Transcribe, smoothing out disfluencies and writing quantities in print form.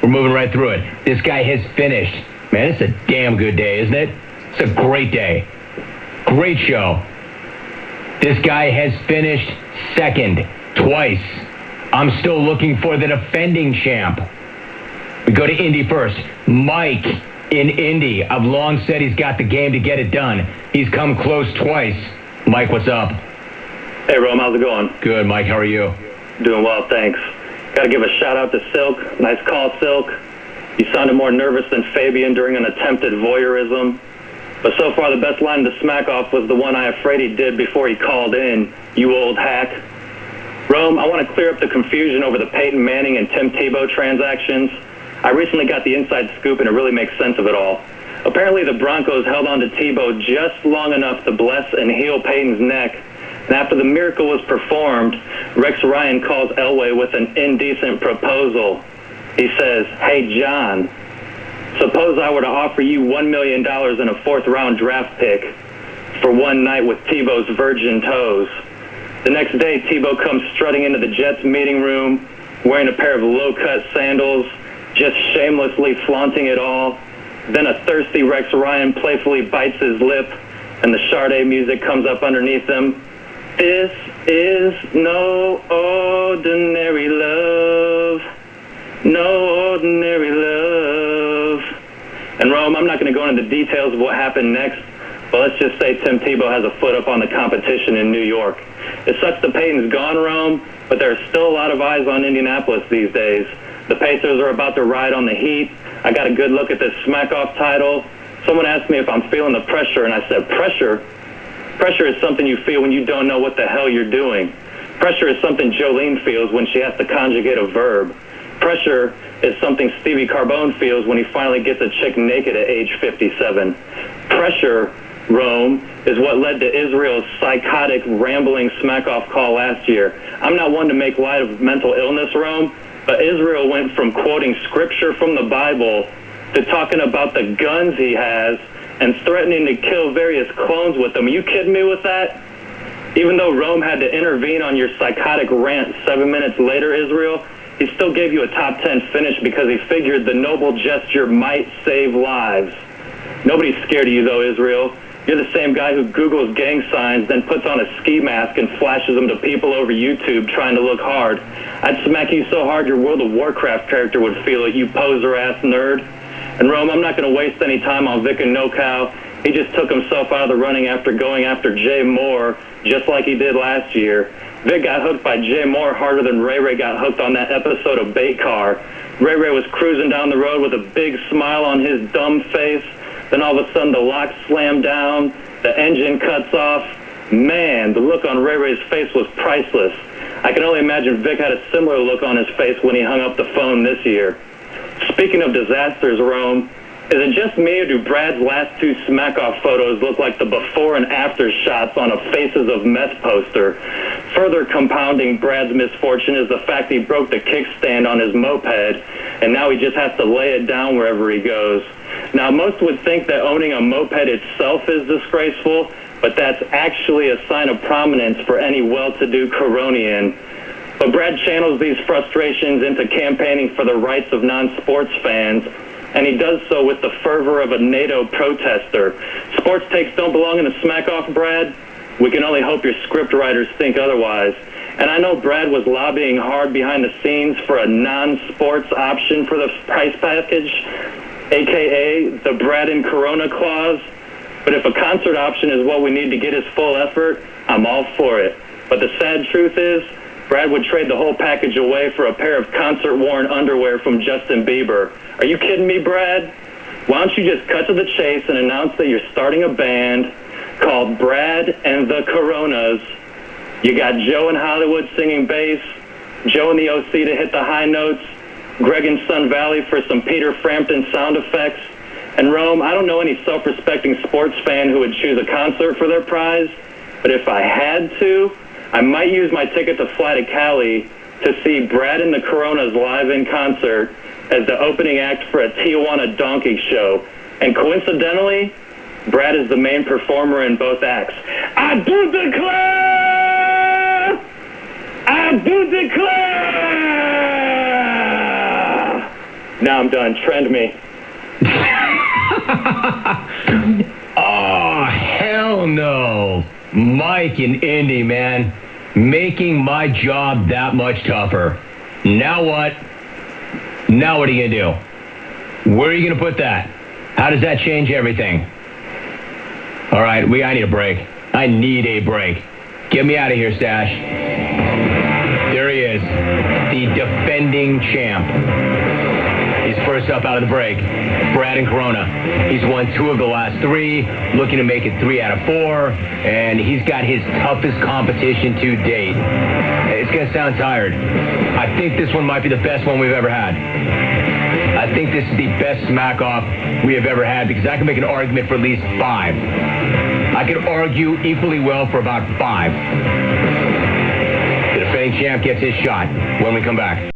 We're moving right through it. This guy has finished. Man, it's a damn good day, isn't it? It's a great day. Great show. This guy has finished second twice. I'm still looking for the defending champ. We go to Indy first. Mike in Indy. I've long said he's got the game to get it done. He's come close twice. Mike, what's up? Hey, Rome, how's it going? Good, Mike. How are you? Doing well, thanks. Got to give a shout-out to Silk. Nice call, Silk. You sounded more nervous than Fabian during an attempted voyeurism. But so far, the best line to smack off was the one I afraid he did before he called in, you old hack. Rome, I want to clear up the confusion over the Peyton Manning and Tim Tebow transactions. I recently got the inside scoop, and it really makes sense of it all. Apparently, the Broncos held on to Tebow just long enough to bless and heal Peyton's neck. And after the miracle was performed, Rex Ryan calls Elway with an indecent proposal. He says, "Hey, John, suppose I were to offer you $1 million and a fourth-round draft pick for one night with Tebow's virgin toes." The next day, Tebow comes strutting into the Jets meeting room, wearing a pair of low-cut sandals, just shamelessly flaunting it all. Then a thirsty Rex Ryan playfully bites his lip, and the Sade music comes up underneath him. This is no ordinary love. No ordinary love. And Rome, I'm not going to go into the details of what happened next, but let's just say Tim Tebow has a foot up on the competition in New York. It sucks that Peyton's gone, Rome, but there's still a lot of eyes on Indianapolis these days. The Pacers are about to ride on the heat. I got a good look at this smack-off title. Someone asked me if I'm feeling the pressure, and I said, pressure? Pressure is something you feel when you don't know what the hell you're doing. Pressure is something Jolene feels when she has to conjugate a verb. Pressure is something Stevie Carbone feels when he finally gets a chick naked at age 57. Pressure, Rome, is what led to Israel's psychotic, rambling smack-off call last year. I'm not one to make light of mental illness, Rome, but Israel went from quoting scripture from the Bible to talking about the guns he has and threatening to kill various clones with them. Are you kidding me with that? Even though Rome had to intervene on your psychotic rant 7 minutes later, Israel, he still gave you a top 10 finish because he figured the noble gesture might save lives. Nobody's scared of you, though, Israel. You're the same guy who Googles gang signs, then puts on a ski mask and flashes them to people over YouTube trying to look hard. I'd smack you so hard your World of Warcraft character would feel it, you poser-ass nerd. And Rome, I'm not going to waste any time on Vic and NoCal. He just took himself out of the running after going after Jay Moore, just like he did last year. Vic got hooked by Jay Moore harder than Ray Ray got hooked on that episode of Bait Car. Ray Ray was cruising down the road with a big smile on his dumb face. Then all of a sudden the locks slam down, the engine cuts off. Man, the look on Ray Ray's face was priceless. I can only imagine Vic had a similar look on his face when he hung up the phone this year. Speaking of disasters, Rome, is it just me or do Brad's last two smack-off photos look like the before and after shots on a Faces of Meth poster? Further compounding Brad's misfortune is the fact he broke the kickstand on his moped, and now he just has to lay it down wherever he goes. Now, most would think that owning a moped itself is disgraceful, but that's actually a sign of prominence for any well-to-do Coronian. But Brad channels these frustrations into campaigning for the rights of non-sports fans, and he does so with the fervor of a NATO protester. Sports takes don't belong in the smack-off, Brad. We can only hope your script writers think otherwise. And I know Brad was lobbying hard behind the scenes for a non-sports option for the price package, a.k.a. the Brad and Corona clause. But if a concert option is what we need to get his full effort, I'm all for it. But the sad truth is, Brad would trade the whole package away for a pair of concert-worn underwear from Justin Bieber. Are you kidding me, Brad? Why don't you just cut to the chase and announce that you're starting a band called Brad and the Coronas? You got Joe in Hollywood singing bass, Joe in the OC to hit the high notes, Greg in Sun Valley for some Peter Frampton sound effects. And Rome, I don't know any self-respecting sports fan who would choose a concert for their prize, but if I had to, I might use my ticket to fly to Cali to see Brad and the Coronas live in concert as the opening act for a Tijuana donkey show. And coincidentally, Brad is the main performer in both acts. I do declare! I do declare! Now I'm done. Trend me. Oh, hell no. Mike and Indy, man. Making my job that much tougher. Now what? Now what are you going to do? Where are you going to put that? How does that change everything? All right, I need a break. I need a break. Get me out of here, Stash. There he is, the defending champ. He's first up out of the break. Brad and Corona. He's won 2 of the last 3, looking to make it 3 out of 4, and he's got his toughest competition to date. It's going to sound tired. I think this one might be the best one we've ever had. I think this is the best smack-off we have ever had because I can make an argument for at least 5. I could argue equally well for about 5. The defending champ gets his shot when we come back.